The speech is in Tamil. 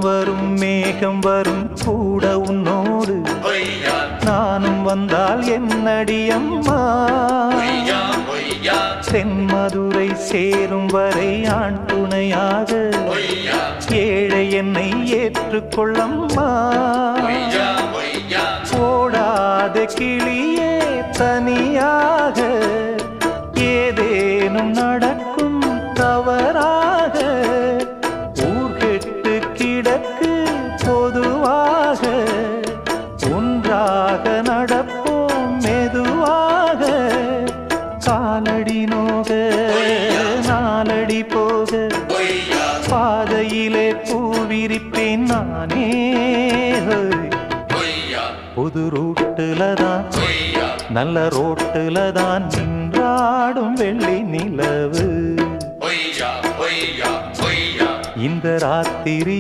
மேகம் வரும் கூட உன்னோடு நானும் வந்தால் என்னடி அம்மா தென்மதுரை சேரும் வரை ஆண் துணையாக ஏழை என்னை ஏற்றுக்கொள்ளம்மா ஓடாத கிளியே தனியாக ஏதேனும் நடக்கும் தவறாக ஊர்கெட்டு கிடக்கு பொதுவாக ஒன்றாக நடப்போம் மெதுவாக காலடி நோக நாலடி போக பாதையிலே பூவிரிப்பேன் நானே புது ரூட்டுல தான் நல்ல ரோட்டுல தான் நின்றாடும் வெள்ளி நிலவு இந்த ராத்திரி